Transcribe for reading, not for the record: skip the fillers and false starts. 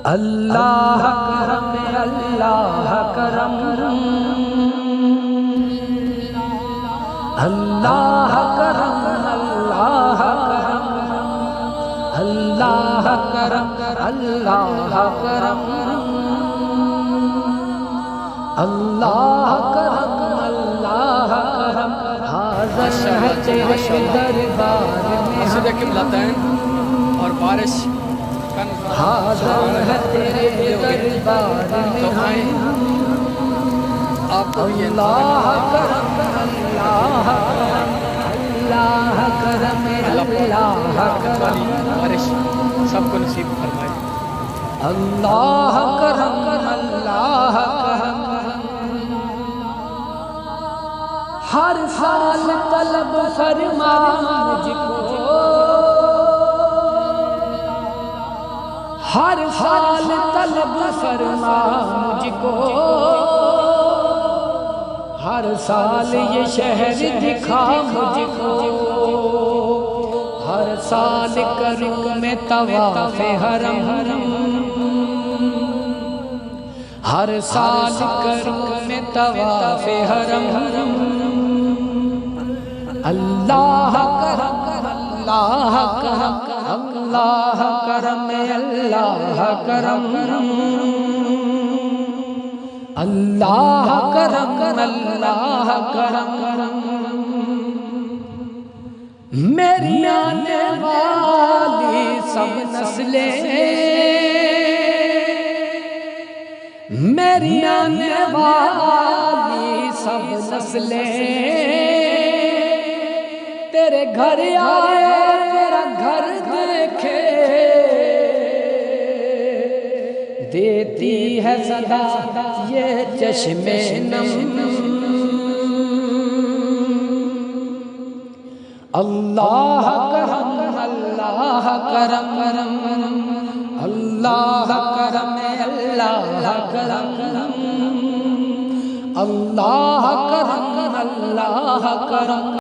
اللہ کرم اللہ کرم اللہ کرم اللہ کرم اللہ کرم اللہ کرم اللہ کرم اللہ کرم حاضر ہے تیرے دربار میں مسجد قبلتین اور بارش حاضر ہے تیرے دربار میں آپ کو یہ اللہ کرم اللہ کرم اللہ کرم اللہ کرم بارش سب کو نصیب فرمائے اللہ کرم اللہ کرم ہر سال طلب فرما مجھ کو ہر سال طلب فرما مجھ کو ہر سال یہ شہر دکھا مجھ کو ہر سال کروں میں طواف حرم ہر سال کروں میں طواف حرم اللہ کرم اللہ کرم اللہ کرم اللہ کرم اللہ کرم اللہ کرم میری آنے والی سب نسلیں میری آنے والی سب نسلیں تیرے گھر آئے تیرا گھر دیکھے دیتی ہے صدا یہ چشم نم اللہ کرم اللہ کرم اللہ کرم اللہ کرم اللہ کرم اللہ کرم